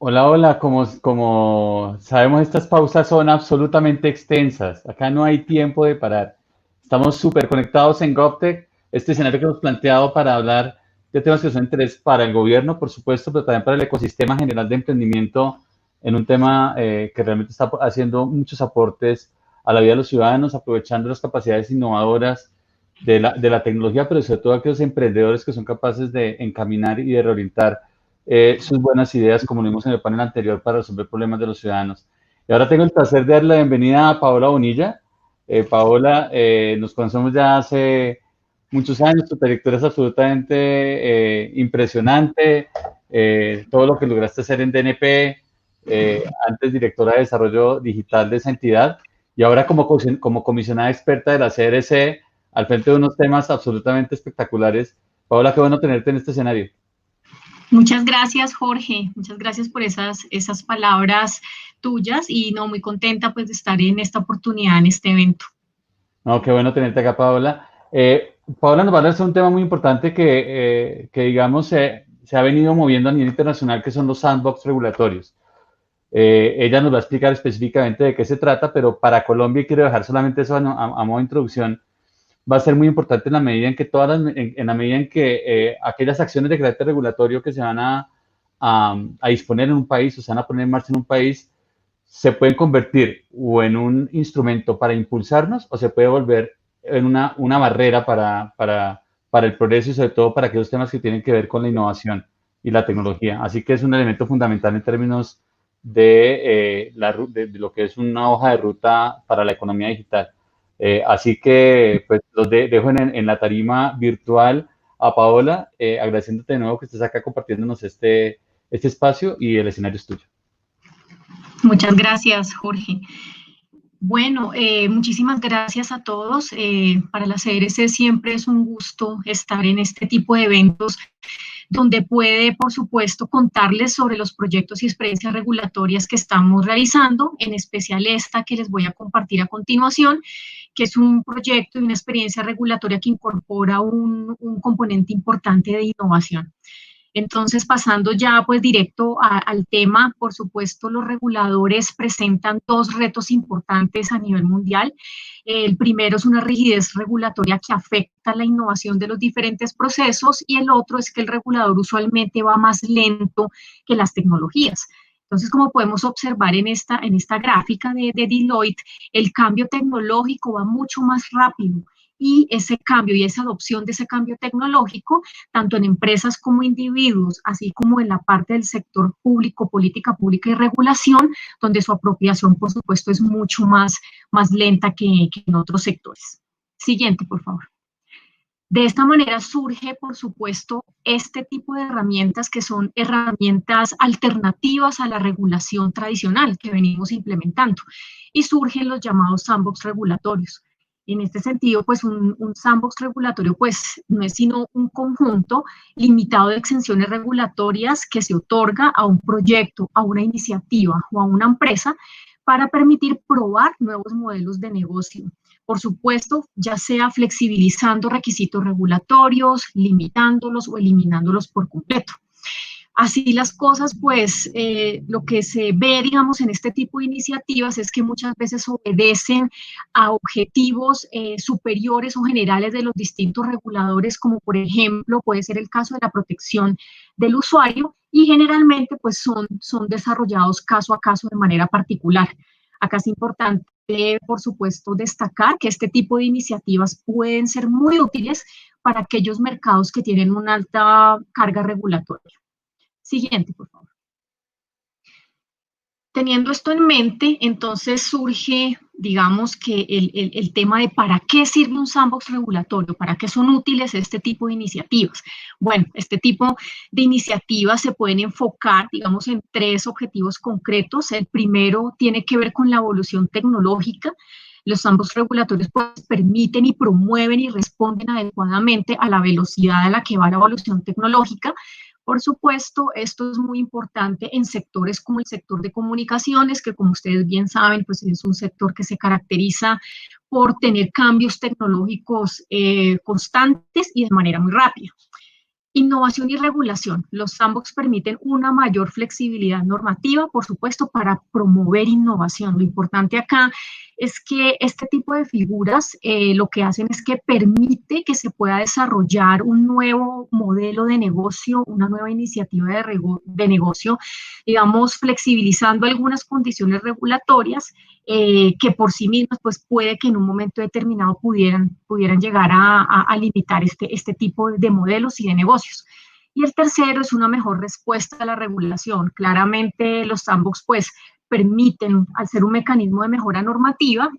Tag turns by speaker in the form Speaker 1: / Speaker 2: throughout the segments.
Speaker 1: Hola, hola, como sabemos, estas pausas son absolutamente extensas. Acá no hay tiempo de parar. Estamos súper conectados en GovTech, este escenario que hemos planteado para hablar de temas que son de interés para el gobierno, por supuesto, pero también para el ecosistema general de emprendimiento en un tema que realmente está haciendo muchos aportes a la vida de los ciudadanos, aprovechando las capacidades innovadoras de la tecnología, pero sobre todo aquellos emprendedores que son capaces de encaminar y de reorientar sus buenas ideas, como lo vimos en el panel anterior, para resolver problemas de los ciudadanos. Y ahora tengo el placer de darle la bienvenida a Paola Bonilla. Paola, nos conocemos ya hace muchos años, tu trayectoria es absolutamente impresionante, todo lo que lograste hacer en DNP, antes directora de desarrollo digital de esa entidad, y ahora como comisionada experta de la CRC, al frente de unos temas absolutamente espectaculares. Paola, qué bueno tenerte en este escenario.
Speaker 2: Muchas gracias, Jorge. Muchas gracias por esas palabras tuyas y no muy contenta pues de estar en esta oportunidad en este evento.
Speaker 1: No, qué bueno tenerte acá, Paola. Paola nos va a hablar sobre un tema muy importante que digamos, se ha venido moviendo a nivel internacional, que son los sandbox regulatorios. Ella nos va a explicar específicamente de qué se trata, pero para Colombia, y quiero dejar solamente eso a modo de introducción, va a ser muy importante en la medida en que en la medida en que aquellas acciones de carácter regulatorio que se van a disponer en un país o se van a poner en marcha en un país se pueden convertir o en un instrumento para impulsarnos o se puede volver en una barrera para el progreso y sobre todo para aquellos temas que tienen que ver con la innovación y la tecnología. Así que es un elemento fundamental en términos de lo que es una hoja de ruta para la economía digital. Así que pues dejo en la tarima virtual a Paola, agradeciéndote de nuevo que estés acá compartiéndonos este espacio y el escenario es tuyo.
Speaker 2: Muchas gracias, Jorge. Bueno, muchísimas gracias a todos. Para la CRC siempre es un gusto estar en este tipo de eventos donde puede, por supuesto, contarles sobre los proyectos y experiencias regulatorias que estamos realizando, en especial esta que les voy a compartir a continuación, que es un proyecto y una experiencia regulatoria que incorpora un componente importante de innovación. Entonces, pasando ya pues directo al tema, por supuesto, los reguladores presentan dos retos importantes a nivel mundial. El primero es una rigidez regulatoria que afecta la innovación de los diferentes procesos y el otro es que el regulador usualmente va más lento que las tecnologías. Entonces, como podemos observar en esta gráfica de Deloitte, el cambio tecnológico va mucho más rápido y ese cambio y esa adopción de ese cambio tecnológico tanto en empresas como individuos, así como en la parte del sector público, política pública y regulación, donde su apropiación, por supuesto, es mucho más lenta que en otros sectores. Siguiente, por favor. De esta manera surge, por supuesto, este tipo de herramientas que son herramientas alternativas a la regulación tradicional que venimos implementando y surgen los llamados sandbox regulatorios. En este sentido, pues un sandbox regulatorio pues no es sino un conjunto limitado de exenciones regulatorias que se otorga a un proyecto, a una iniciativa o a una empresa para permitir probar nuevos modelos de negocio. Por supuesto, ya sea flexibilizando requisitos regulatorios, limitándolos o eliminándolos por completo. Así las cosas, pues lo que se ve, digamos, en este tipo de iniciativas es que muchas veces obedecen a objetivos superiores o generales de los distintos reguladores, como por ejemplo puede ser el caso de la protección del usuario y generalmente pues son desarrollados caso a caso de manera particular. Acá es importante, por supuesto, destacar que este tipo de iniciativas pueden ser muy útiles para aquellos mercados que tienen una alta carga regulatoria. Siguiente, por favor. Teniendo esto en mente, entonces surge, digamos, que el tema de para qué sirve un sandbox regulatorio, para qué son útiles este tipo de iniciativas. Bueno, este tipo de iniciativas se pueden enfocar, digamos, en tres objetivos concretos. El primero tiene que ver con la evolución tecnológica. Los sandbox regulatorios pues, permiten y promueven y responden adecuadamente a la velocidad a la que va la evolución tecnológica. Por supuesto, esto es muy importante en sectores como el sector de comunicaciones, que como ustedes bien saben, pues es un sector que se caracteriza por tener cambios tecnológicos constantes y de manera muy rápida. Innovación y regulación. Los sandbox permiten una mayor flexibilidad normativa, por supuesto, para promover innovación. Lo importante acá es que este tipo de figuras lo que hacen es que permite que se pueda desarrollar un nuevo modelo de negocio, una nueva iniciativa de negocio, digamos, flexibilizando algunas condiciones regulatorias que por sí mismas, pues puede que en un momento determinado pudieran llegar a limitar este tipo de modelos y de negocios. Y el tercero es una mejor respuesta a la regulación. Claramente los sandbox, pues, permiten, al ser un mecanismo de mejora normativa,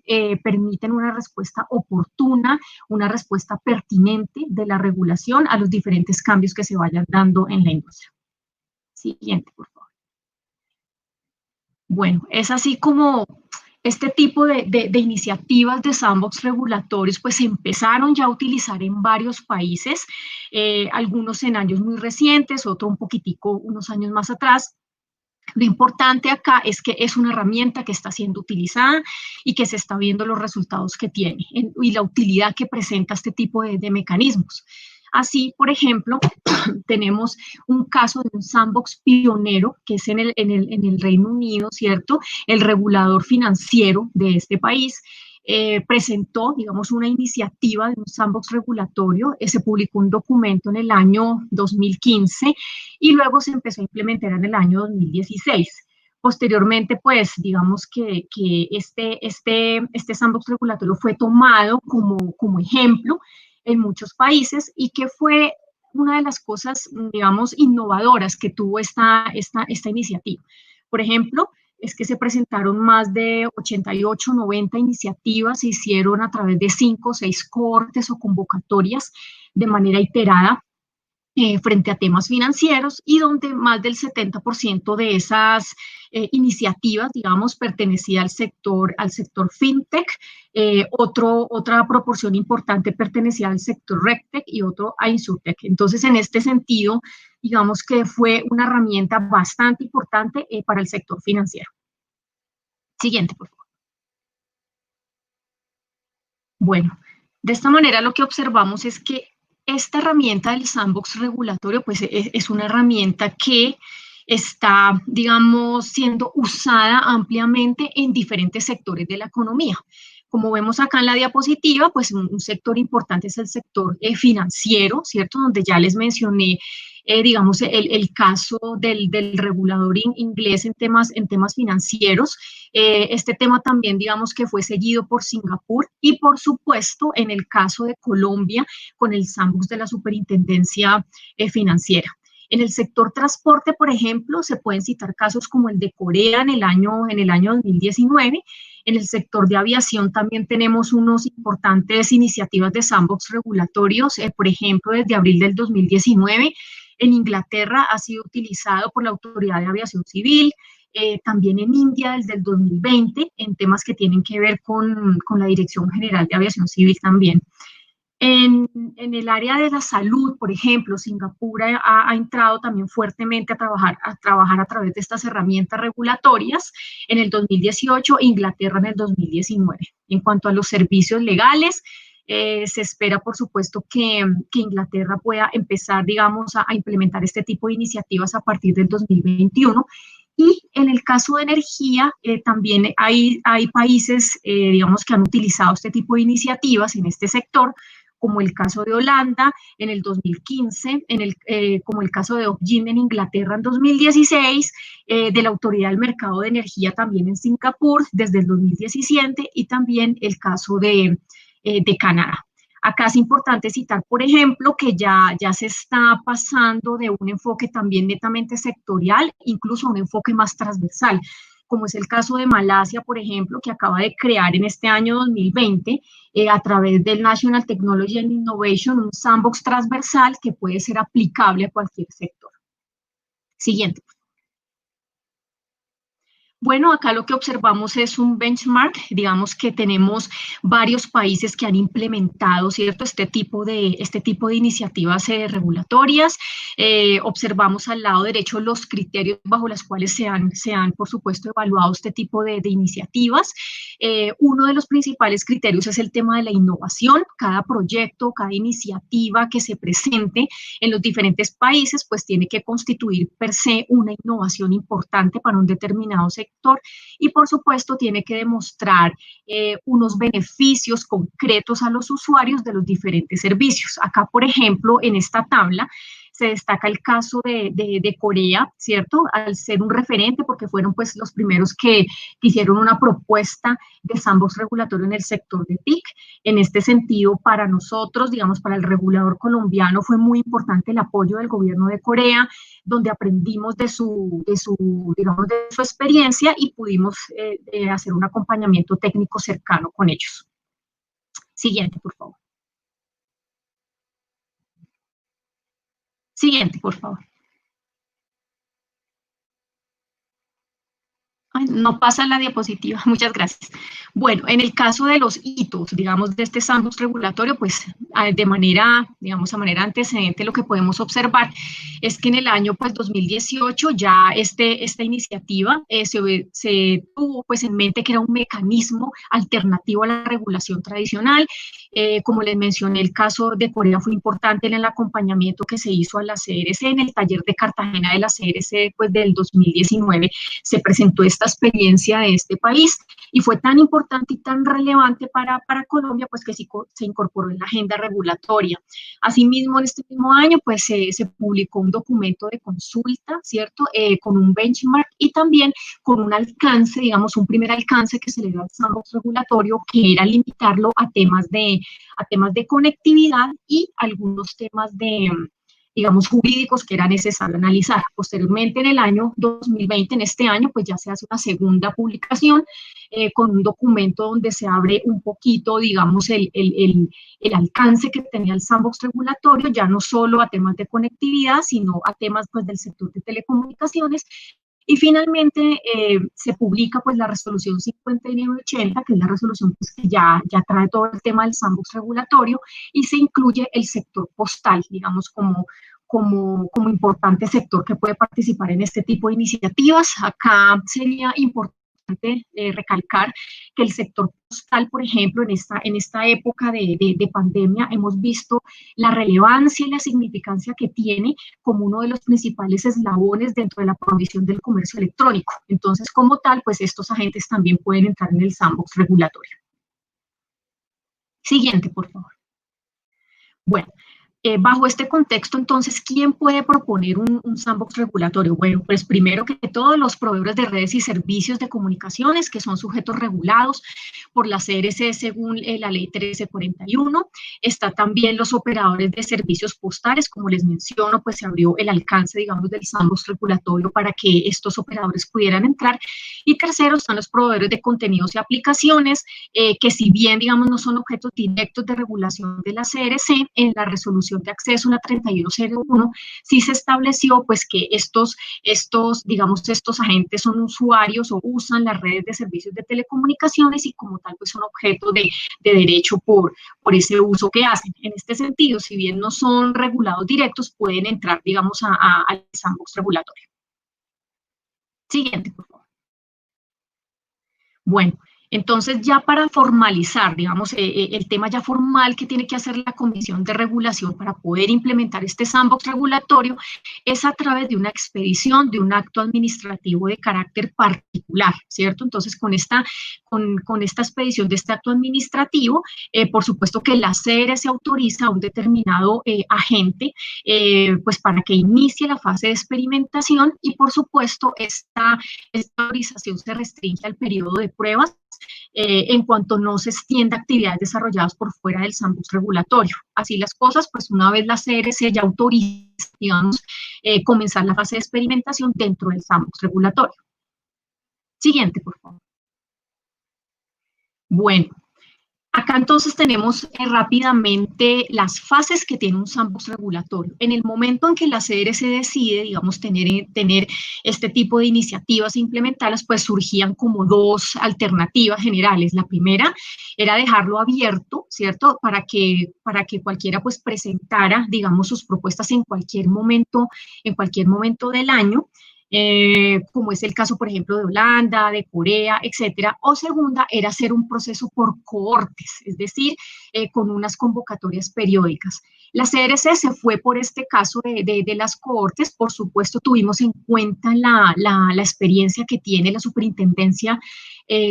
Speaker 2: permiten una respuesta oportuna, una respuesta pertinente de la regulación a los diferentes cambios que se vayan dando en la industria. Siguiente, por favor. Bueno, es así como este tipo de iniciativas de sandbox regulatorios pues se empezaron ya a utilizar en varios países, algunos en años muy recientes, otro un poquitico unos años más atrás. Lo importante acá es que es una herramienta que está siendo utilizada y que se está viendo los resultados que tiene y la utilidad que presenta este tipo de mecanismos. Así, por ejemplo, tenemos un caso de un sandbox pionero que es en el Reino Unido, ¿cierto? El regulador financiero de este país presentó, digamos, una iniciativa de un sandbox regulatorio, se publicó un documento en el año 2015 y luego se empezó a implementar en el año 2016. Posteriormente, pues, digamos que este sandbox regulatorio fue tomado como ejemplo en muchos países y que fue una de las cosas, digamos, innovadoras que tuvo esta iniciativa. Por ejemplo, es que se presentaron más de 88, 90 iniciativas, se hicieron a través de 5 o 6 cortes o convocatorias de manera iterada frente a temas financieros y donde más del 70% de esas iniciativas, digamos, pertenecía al sector fintech, otra proporción importante pertenecía al sector regtech y otro a insurtech. Entonces, en este sentido, digamos que fue una herramienta bastante importante para el sector financiero. Siguiente, por favor. Bueno, de esta manera lo que observamos es que esta herramienta del sandbox regulatorio, pues es una herramienta que está, digamos, siendo usada ampliamente en diferentes sectores de la economía. Como vemos acá en la diapositiva, pues un sector importante es el sector financiero, ¿cierto? Donde ya les mencioné, digamos, el caso del regulador inglés en temas financieros. Este tema también, digamos, que fue seguido por Singapur y, por supuesto, en el caso de Colombia, con el sandbox de la Superintendencia Financiera. En el sector transporte, por ejemplo, se pueden citar casos como el de Corea en el año 2019. En el sector de aviación también tenemos unos importantes iniciativas de sandbox regulatorios. Por ejemplo, desde abril del 2019, en Inglaterra ha sido utilizado por la Autoridad de Aviación Civil, también en India desde el 2020, en temas que tienen que ver con la Dirección General de Aviación Civil también. En el área de la salud, por ejemplo, Singapur ha entrado también fuertemente a trabajar a través de estas herramientas regulatorias en el 2018, Inglaterra en el 2019. En cuanto a los servicios legales, se espera, por supuesto, que Inglaterra pueda empezar, digamos, a implementar este tipo de iniciativas a partir del 2021. Y en el caso de energía, también hay países, digamos, que han utilizado este tipo de iniciativas en este sector, como el caso de Holanda en el 2015, como el caso de Ofgem en Inglaterra en 2016, de la Autoridad del Mercado de Energía también en Singapur desde el 2017 y también el caso de Canadá. Acá es importante citar, por ejemplo, que ya se está pasando de un enfoque también netamente sectorial, incluso a un enfoque más transversal, como es el caso de Malasia, por ejemplo, que acaba de crear en este año 2020, a través del National Technology and Innovation, un sandbox transversal que puede ser aplicable a cualquier sector. Siguiente. Bueno, acá lo que observamos es un benchmark, digamos que tenemos varios países que han implementado, ¿cierto?, este tipo de iniciativas regulatorias. Observamos al lado derecho los criterios bajo los cuales se han, por supuesto, evaluado este tipo de iniciativas. Uno de los principales criterios es el tema de la innovación. Cada proyecto, cada iniciativa que se presente en los diferentes países, pues tiene que constituir per se una innovación importante para un determinado sector y, por supuesto, tiene que demostrar unos beneficios concretos a los usuarios de los diferentes servicios. Acá, por ejemplo, en esta tabla, se destaca el caso de Corea, ¿cierto? Al ser un referente, porque fueron pues los primeros que hicieron una propuesta de sandbox regulatorio en el sector de TIC. En este sentido, para nosotros, digamos, para el regulador colombiano, fue muy importante el apoyo del gobierno de Corea, donde aprendimos digamos, de su experiencia y pudimos hacer un acompañamiento técnico cercano con ellos. Siguiente, por favor. Siguiente, por favor. Ay, no pasa la diapositiva, muchas gracias. Bueno, en el caso de los hitos, digamos, de este sandbox regulatorio, pues de manera, digamos, a manera antecedente, lo que podemos observar es que en el año, pues, 2018 ya esta iniciativa se tuvo, pues, en mente que era un mecanismo alternativo a la regulación tradicional. Como les mencioné, el caso de Corea fue importante en el acompañamiento que se hizo a la CRC, en el taller de Cartagena de la CRC, pues, del 2019, se presentó esta experiencia de este país y fue tan importante y tan relevante para Colombia, pues que se incorporó en la agenda regulatoria. Asimismo, en este mismo año, pues se publicó un documento de consulta, ¿cierto?, con un benchmark y también con un alcance, digamos, un primer alcance que se le dio al sandbox regulatorio, que era limitarlo a temas de conectividad y algunos temas de, digamos, jurídicos que era necesario analizar. Posteriormente, en el año 2020, en este año, pues ya se hace una segunda publicación con un documento donde se abre un poquito, digamos, el alcance que tenía el sandbox regulatorio, ya no solo a temas de conectividad, sino a temas, pues, del sector de telecomunicaciones. Y finalmente se publica, pues, la resolución 5980, que es la resolución, pues, que ya trae todo el tema del sandbox regulatorio, y se incluye el sector postal, digamos, como importante sector que puede participar en este tipo de iniciativas. Acá sería importante recalcar que el sector postal, por ejemplo, en esta época de pandemia, hemos visto la relevancia y la significancia que tiene como uno de los principales eslabones dentro de la provisión del comercio electrónico. Entonces, como tal, pues estos agentes también pueden entrar en el sandbox regulatorio. Siguiente, por favor. Bueno, bajo este contexto, entonces, ¿quién puede proponer un sandbox regulatorio? Bueno, pues primero que todo, los proveedores de redes y servicios de comunicaciones, que son sujetos regulados por la CRC según la ley 1341. Está también los operadores de servicios postales, como les menciono, pues se abrió el alcance, digamos, del sandbox regulatorio para que estos operadores pudieran entrar. Y tercero, están los proveedores de contenidos y aplicaciones, que si bien, digamos, no son objetos directos de regulación de la CRC, en la resolución de acceso, una 3101, sí se estableció, pues, que estos agentes son usuarios o usan las redes de servicios de telecomunicaciones y como tal, pues, son objeto de derecho por ese uso que hacen. En este sentido, si bien no son regulados directos, pueden entrar, digamos, al sandbox regulatorio. Siguiente, por favor. Bueno, entonces ya para formalizar, digamos, el tema ya formal que tiene que hacer la Comisión de Regulación para poder implementar este sandbox regulatorio es a través de una expedición de un acto administrativo de carácter particular, ¿cierto? Entonces, con esta expedición de este acto administrativo, por supuesto que la CRC autoriza a un determinado agente, pues para que inicie la fase de experimentación y, por supuesto, esta autorización se restringe al periodo de pruebas en cuanto no se extienda actividades desarrolladas por fuera del sandbox regulatorio. Así las cosas, pues una vez la CRC ya autoriza, digamos, comenzar la fase de experimentación dentro del sandbox regulatorio. Siguiente, por favor. Bueno, Acá entonces tenemos rápidamente las fases que tiene un sandbox regulatorio. En el momento en que la CRC decide, digamos, tener este tipo de iniciativas e implementarlas, pues surgían como dos alternativas generales. La primera era dejarlo abierto, ¿cierto? Para que cualquiera pues presentara, digamos, sus propuestas en cualquier momento del año. Como es el caso, por ejemplo, de Holanda, de Corea, etcétera. O segunda, era hacer un proceso por cohortes, es decir, con unas convocatorias periódicas. La CRC se fue por este caso de las cohortes. Por supuesto, tuvimos en cuenta la experiencia que tiene la superintendencia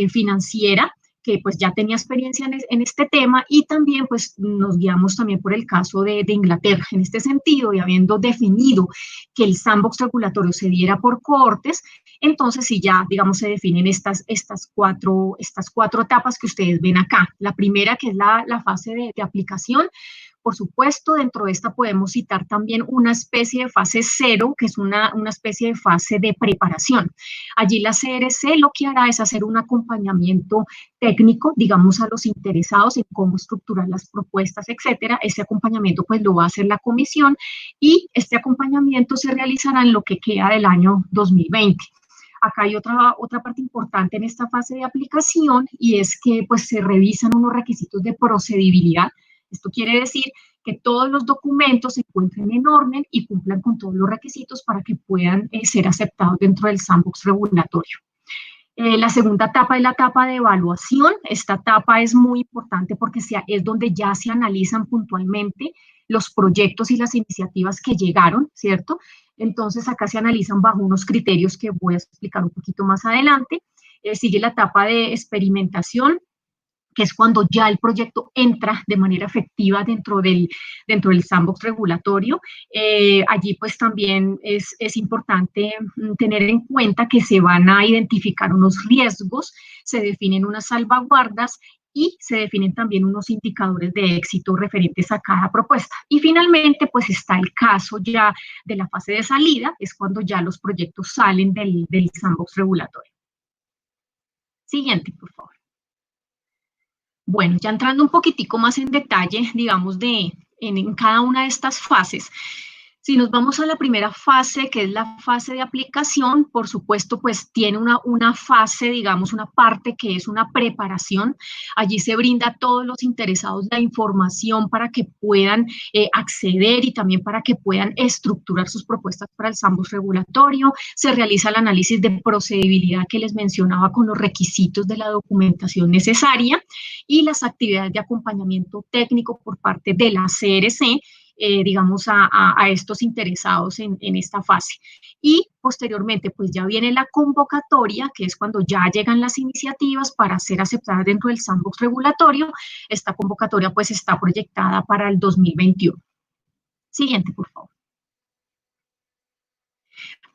Speaker 2: financiera, que pues ya tenía experiencia en este tema, y también pues nos guiamos también por el caso de Inglaterra. En este sentido, y habiendo definido que el sandbox regulatorio se diera por cohortes, entonces sí ya, digamos, se definen estas cuatro etapas que ustedes ven acá. La primera, que es la fase de aplicación. Por supuesto, dentro de esta podemos citar también una especie de fase cero, que es una especie de fase de preparación. Allí la CRC lo que hará es hacer un acompañamiento técnico, digamos, a los interesados en cómo estructurar las propuestas, etcétera. Ese acompañamiento pues lo va a hacer la comisión, y este acompañamiento se realizará en lo que queda del año 2020. Acá hay otra parte importante en esta fase de aplicación, y es que pues se revisan unos requisitos de procedibilidad. Esto quiere decir que todos los documentos se encuentren en orden y cumplan con todos los requisitos para que puedan ser aceptados dentro del sandbox regulatorio. La segunda etapa es la etapa de evaluación. Esta etapa es muy importante porque es donde ya se analizan puntualmente los proyectos y las iniciativas que llegaron, ¿cierto? Entonces acá se analizan bajo unos criterios que voy a explicar un poquito más adelante. Sigue la etapa de experimentación, que es cuando ya el proyecto entra de manera efectiva dentro del sandbox regulatorio. Allí pues también es importante tener en cuenta que se van a identificar unos riesgos, se definen unas salvaguardas y se definen también unos indicadores de éxito referentes a cada propuesta. Y finalmente, pues está el caso ya de la fase de salida, es cuando ya los proyectos salen del sandbox regulatorio. Siguiente, por favor. Bueno, ya entrando un poquitico más en detalle, digamos, en cada una de estas fases. Si nos vamos a la primera fase, que es la fase de aplicación, por supuesto, pues tiene una fase, digamos, una parte que es una preparación. Allí se brinda a todos los interesados la información para que puedan acceder y también para que puedan estructurar sus propuestas para el sandbox regulatorio. Se realiza el análisis de procedibilidad que les mencionaba con los requisitos de la documentación necesaria y las actividades de acompañamiento técnico por parte de la CRC, digamos, a estos interesados en esta fase. Y posteriormente, pues ya viene la convocatoria, que es cuando ya llegan las iniciativas para ser aceptadas dentro del sandbox regulatorio. Esta convocatoria pues está proyectada para el 2021. Siguiente, por favor.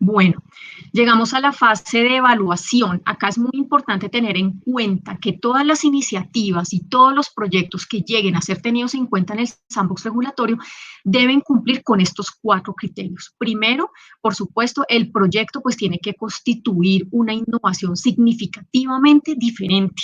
Speaker 2: Bueno, llegamos a la fase de evaluación. Acá es muy importante tener en cuenta que todas las iniciativas y todos los proyectos que lleguen a ser tenidos en cuenta en el sandbox regulatorio deben cumplir con estos 4 criterios. Primero, por supuesto, el proyecto pues tiene que constituir una innovación significativamente diferente.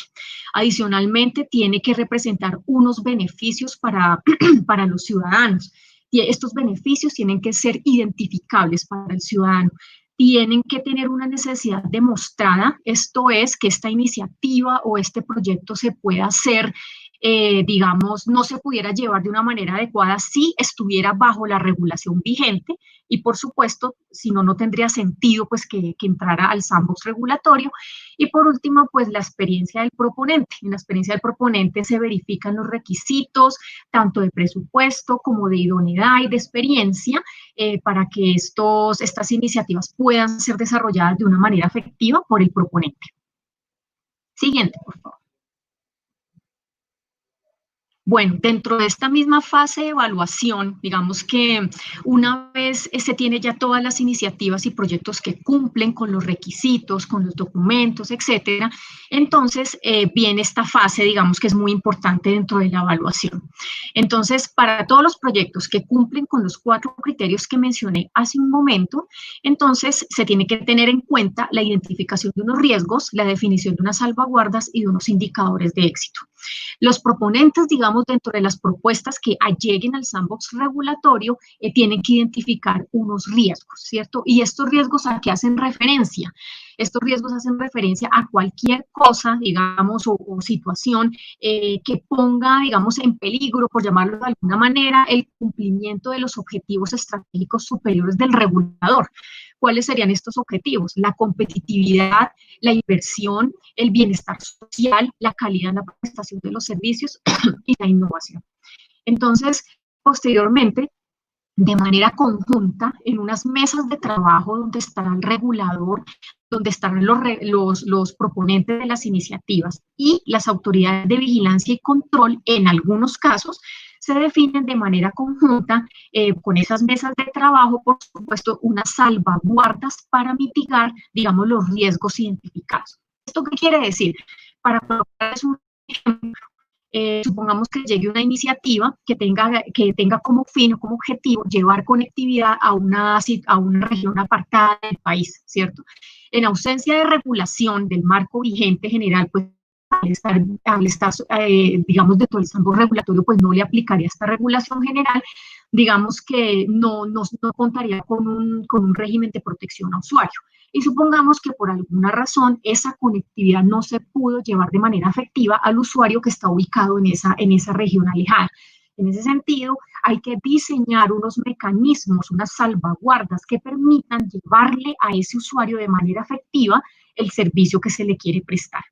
Speaker 2: Adicionalmente, tiene que representar unos beneficios para los ciudadanos. Y estos beneficios tienen que ser identificables para el ciudadano, tienen que tener una necesidad demostrada, esto es, que esta iniciativa o este proyecto se pueda hacer, digamos, no se pudiera llevar de una manera adecuada si estuviera bajo la regulación vigente, y por supuesto, si no, no tendría sentido pues que entrara al sandbox regulatorio. Y por último, pues la experiencia del proponente. En la experiencia del proponente se verifican los requisitos, tanto de presupuesto como de idoneidad y de experiencia, para que estas iniciativas puedan ser desarrolladas de una manera efectiva por el proponente. Siguiente, por favor. Bueno, dentro de esta misma fase de evaluación, digamos que una vez se tiene ya todas las iniciativas y proyectos que cumplen con los requisitos, con los documentos, etcétera, entonces viene esta fase, digamos que es muy importante dentro de la evaluación. Entonces, para todos los proyectos que cumplen con los 4 criterios que mencioné hace un momento, entonces se tiene que tener en cuenta la identificación de unos riesgos, la definición de unas salvaguardas y de unos indicadores de éxito. Los proponentes, digamos, dentro de las propuestas que lleguen al sandbox regulatorio, tienen que identificar unos riesgos, ¿cierto? Y estos riesgos a qué hacen referencia. Estos riesgos hacen referencia a cualquier cosa, digamos, o situación que ponga, digamos, en peligro, por llamarlo de alguna manera, el cumplimiento de los objetivos estratégicos superiores del regulador. ¿Cuáles serían estos objetivos? La competitividad, la inversión, el bienestar social, la calidad en la prestación de los servicios y la innovación. Entonces, posteriormente, de manera conjunta, en unas mesas de trabajo donde estará el regulador, donde estarán los proponentes de las iniciativas y las autoridades de vigilancia y control, en algunos casos, se definen de manera conjunta con esas mesas de trabajo, por supuesto, unas salvaguardas para mitigar, digamos, los riesgos identificados. ¿Esto qué quiere decir? Para colocarles un ejemplo, supongamos que llegue una iniciativa que tenga como fin o como objetivo llevar conectividad a una región apartada del país, ¿cierto? En ausencia de regulación del marco vigente general, pues al estar digamos, dentro del campo regulatorio, pues no le aplicaría esta regulación general, digamos que no contaría con un régimen de protección a usuario. Y supongamos que por alguna razón esa conectividad no se pudo llevar de manera efectiva al usuario que está ubicado en esa región alejada. En ese sentido, hay que diseñar unos mecanismos, unas salvaguardas que permitan llevarle a ese usuario de manera efectiva el servicio que se le quiere prestar.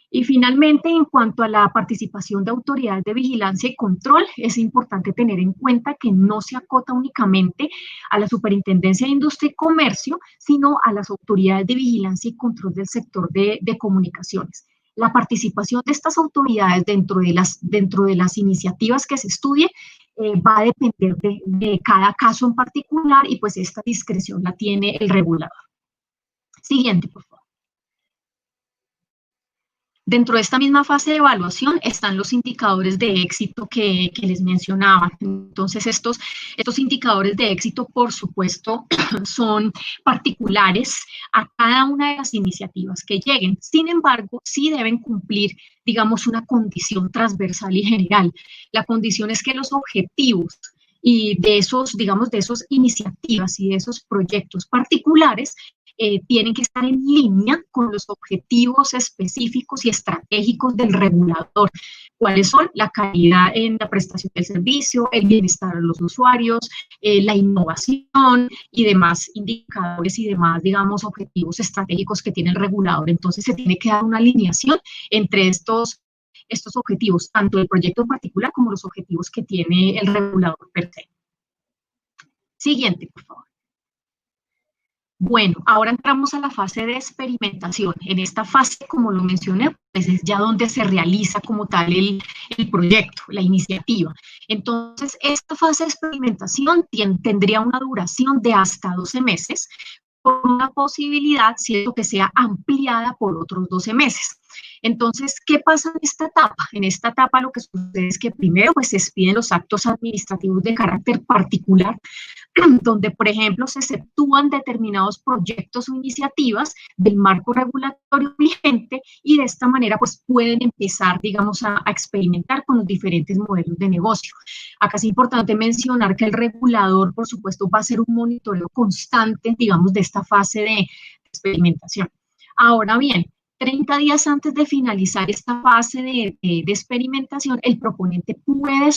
Speaker 2: Y finalmente, en cuanto a la participación de autoridades de vigilancia y control, es importante tener en cuenta que no se acota únicamente a la Superintendencia de Industria y Comercio, sino a las autoridades de vigilancia y control del sector de comunicaciones. La participación de estas autoridades dentro de las iniciativas que se estudien va a depender de cada caso en particular y pues esta discreción la tiene el regulador. Siguiente, por favor. Dentro de esta misma fase de evaluación están los indicadores de éxito que les mencionaba. Entonces, estos indicadores de éxito, por supuesto, son particulares a cada una de las iniciativas que lleguen. Sin embargo, sí deben cumplir, digamos, una condición transversal y general. La condición es que los objetivos y de esos, digamos, de esas iniciativas y de esos proyectos particulares tienen que estar en línea con los objetivos específicos y estratégicos del regulador. ¿Cuáles son? La calidad en la prestación del servicio, el bienestar de los usuarios, la innovación y demás indicadores y demás, digamos, objetivos estratégicos que tiene el regulador. Entonces, se tiene que dar una alineación entre estos objetivos, tanto el proyecto en particular como los objetivos que tiene el regulador per se. Siguiente, por favor. Bueno, ahora entramos a la fase de experimentación. En esta fase, como lo mencioné, pues es ya donde se realiza como tal el proyecto, la iniciativa. Entonces, esta fase de experimentación tendría una duración de hasta 12 meses, con una posibilidad, cierto, que sea ampliada por otros 12 meses. Entonces, ¿qué pasa en esta etapa? En esta etapa lo que sucede es que primero pues, se expiden los actos administrativos de carácter particular, donde, por ejemplo, se exceptúan determinados proyectos o iniciativas del marco regulatorio vigente y de esta manera pues pueden empezar, digamos, a experimentar con los diferentes modelos de negocio. Acá es importante mencionar que el regulador, por supuesto, va a hacer un monitoreo constante, digamos, de esta fase de experimentación. Ahora bien, 30 días antes de finalizar esta fase de experimentación, el proponente puede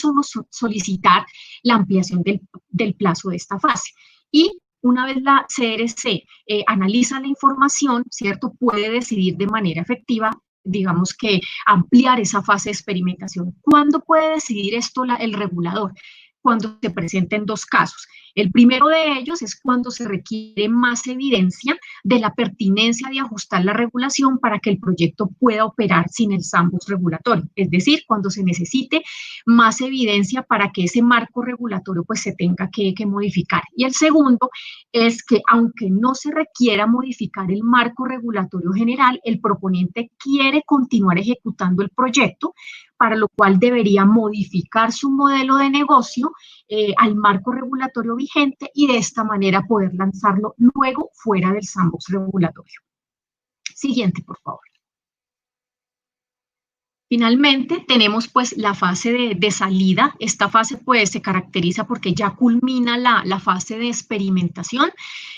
Speaker 2: solicitar la ampliación del plazo de esta fase. Y una vez la CRC analiza la información, ¿cierto? Puede decidir de manera efectiva, digamos que ampliar esa fase de experimentación. ¿Cuándo puede decidir esto el regulador? cuando se presenten dos casos. El primero de ellos es cuando se requiere más evidencia de la pertinencia de ajustar la regulación para que el proyecto pueda operar sin el sandbox regulatorio, es decir, cuando se necesite más evidencia para que ese marco regulatorio pues se tenga que modificar. Y el segundo es que aunque no se requiera modificar el marco regulatorio general, el proponente quiere continuar ejecutando el proyecto, para lo cual debería modificar su modelo de negocio al marco regulatorio vigente y de esta manera poder lanzarlo luego fuera del sandbox regulatorio. Siguiente, por favor. Finalmente, tenemos pues la fase de salida. Esta fase pues se caracteriza porque ya culmina la fase de experimentación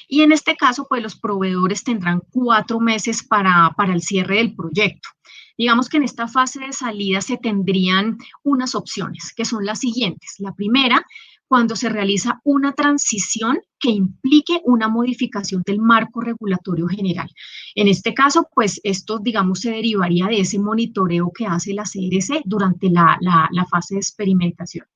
Speaker 2: y en este caso pues los proveedores tendrán 4 meses para el cierre del proyecto. Digamos que en esta fase de salida se tendrían unas opciones, que son las siguientes. La primera, cuando se realiza una transición que implique una modificación del marco regulatorio general. En este caso, pues esto, digamos, se derivaría de ese monitoreo que hace la CRC durante la fase de experimentación.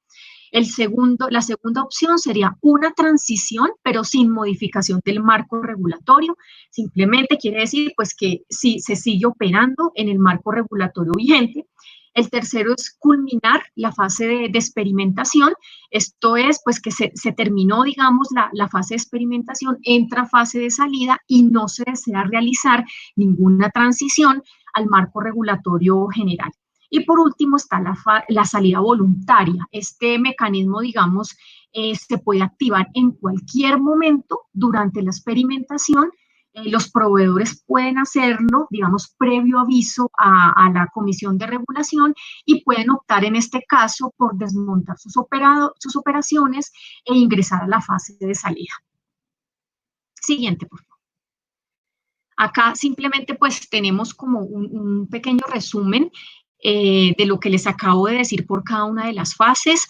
Speaker 2: La segunda opción sería una transición, pero sin modificación del marco regulatorio. Simplemente quiere decir pues que sí, se sigue operando en el marco regulatorio vigente. El tercero es culminar la fase de experimentación. Esto es pues que se terminó, digamos, la fase de experimentación, entra fase de salida y no se desea realizar ninguna transición al marco regulatorio general. Y por último está la salida voluntaria. Este mecanismo, digamos, se puede activar en cualquier momento durante la experimentación. Los proveedores pueden hacerlo, digamos, previo aviso a la Comisión de Regulación y pueden optar en este caso por desmontar sus operaciones e ingresar a la fase de salida. Siguiente, por favor. Acá simplemente pues tenemos como un pequeño resumen de lo que les acabo de decir por cada una de las fases.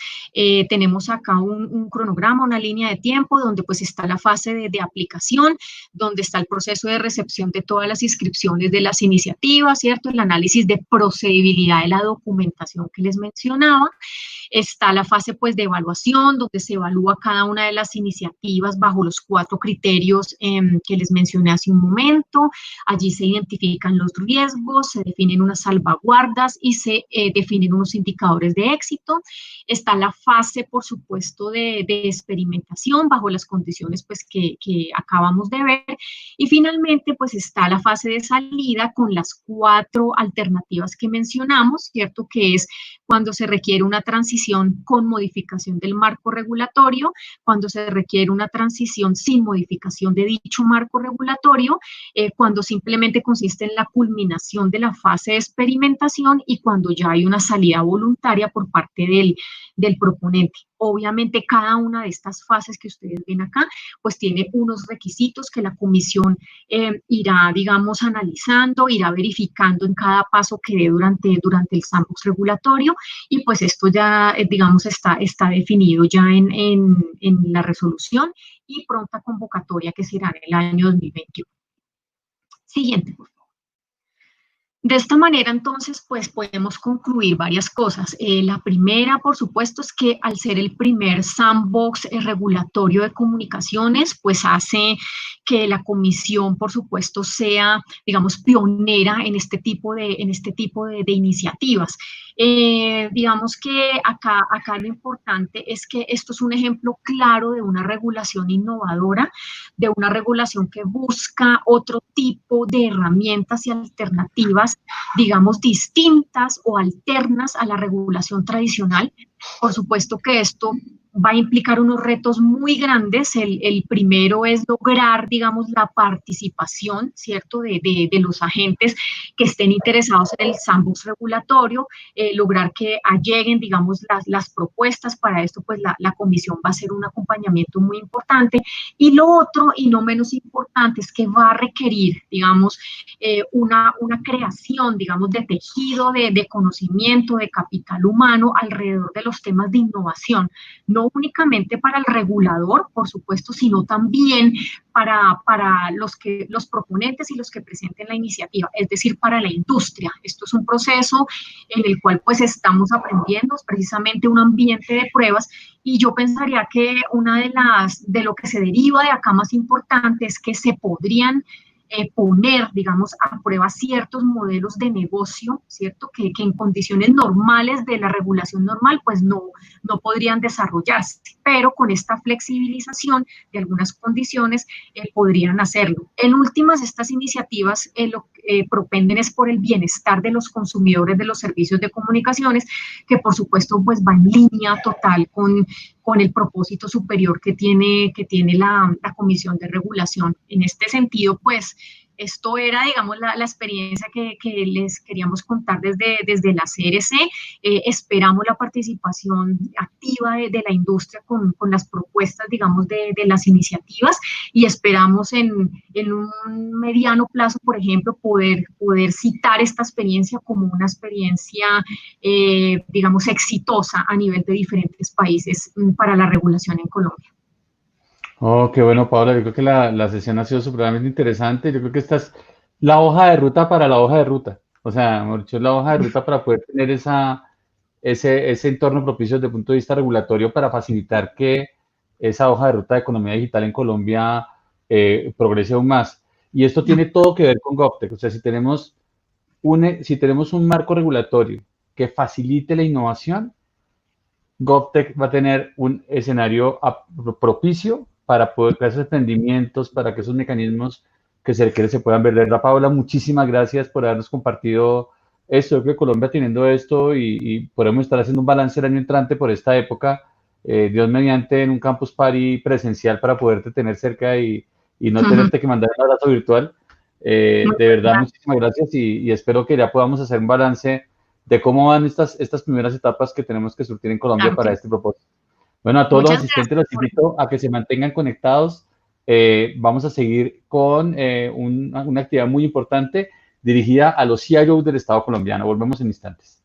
Speaker 2: Tenemos acá un cronograma, una línea de tiempo donde pues está la fase de aplicación, donde está el proceso de recepción de todas las inscripciones de las iniciativas, ¿cierto? El análisis de procedibilidad de la documentación que les mencionaba. Está la fase pues de evaluación, donde se evalúa cada una de las iniciativas bajo los 4 criterios que les mencioné hace un momento. Allí se identifican los riesgos, se definen unas salvaguardas y se definen unos indicadores de éxito. Está la fase, por supuesto, de experimentación bajo las condiciones pues que acabamos de ver. Y finalmente pues está la fase de salida con las 4 alternativas que mencionamos, ¿cierto? Que es cuando se requiere una transición con modificación del marco regulatorio, cuando se requiere una transición sin modificación de dicho marco regulatorio, cuando simplemente consiste en la culminación de la fase de experimentación y cuando ya hay una salida voluntaria por parte del proponente. Obviamente cada una de estas fases que ustedes ven acá, pues tiene unos requisitos que la comisión irá, digamos, analizando, irá verificando en cada paso que dé durante el sandbox regulatorio y pues esto ya, digamos, está definido ya en la resolución y pronta convocatoria que será en el año 2021. Siguiente, por favor. De esta manera, entonces, pues podemos concluir varias cosas. La primera, por supuesto, es que al ser el primer sandbox regulatorio de comunicaciones, pues hace que la comisión, por supuesto, sea, digamos, pionera en este tipo de iniciativas. Digamos que acá lo importante es que esto es un ejemplo claro de una regulación innovadora, de una regulación que busca otro tipo de herramientas y alternativas, digamos, distintas o alternas a la regulación tradicional. Por supuesto que esto va a implicar unos retos muy grandes. El primero es lograr, digamos, la participación, ¿cierto?, de los agentes que estén interesados en el sandbox regulatorio, lograr que lleguen, digamos, las propuestas. Para esto, pues, la comisión va a hacer un acompañamiento muy importante. Y lo otro, y no menos importante, es que va a requerir, digamos, una creación, digamos, de tejido, de conocimiento, de capital humano alrededor de los los temas de innovación, no únicamente para el regulador, por supuesto, sino también para los proponentes y los que presenten la iniciativa, es decir, para la industria. Esto es un proceso en el cual pues estamos aprendiendo, es precisamente un ambiente de pruebas, y yo pensaría que de lo que se deriva de acá más importante es que se podrían poner, digamos, a prueba ciertos modelos de negocio, ¿cierto? Que en condiciones normales de la regulación normal, pues no podrían desarrollarse, pero con esta flexibilización de algunas condiciones podrían hacerlo. En últimas, estas iniciativas lo que propenden es por el bienestar de los consumidores de los servicios de comunicaciones, que por supuesto pues va en línea total con el propósito superior que tiene la Comisión de Regulación. En este sentido, pues, esto era, digamos, la experiencia que les queríamos contar desde la CRC. Esperamos la participación activa de la industria con las propuestas, digamos, de las iniciativas, y esperamos en un mediano plazo, por ejemplo, poder citar esta experiencia como una experiencia, digamos, exitosa a nivel de diferentes países para la regulación en Colombia.
Speaker 1: Oh, qué bueno, Paula. Yo creo que la sesión ha sido supremamente interesante. Yo creo que esta es la hoja de ruta para la hoja de ruta. O sea, mejor dicho, es la hoja de ruta para poder tener ese entorno propicio desde el punto de vista regulatorio para facilitar que esa hoja de ruta de economía digital en Colombia progrese aún más. Y esto tiene todo que ver con GovTech. O sea, si tenemos un marco regulatorio que facilite la innovación, GovTech va a tener un escenario propicio para poder crear esos emprendimientos, para que esos mecanismos que se requieren se puedan ver. Paula, muchísimas gracias por habernos compartido esto. Yo creo que Colombia teniendo esto y podemos estar haciendo un balance el año entrante por esta época, Dios mediante, en un campus party presencial para poderte tener cerca y no tenerte que mandar un abrazo virtual. De verdad, muchísimas gracias y espero que ya podamos hacer un balance de cómo van estas primeras etapas que tenemos que surtir en Colombia para este propósito. Bueno, a todos los asistentes los invito a que se mantengan conectados. Vamos a seguir con una actividad muy importante dirigida a los CIOs del Estado colombiano. Volvemos en instantes.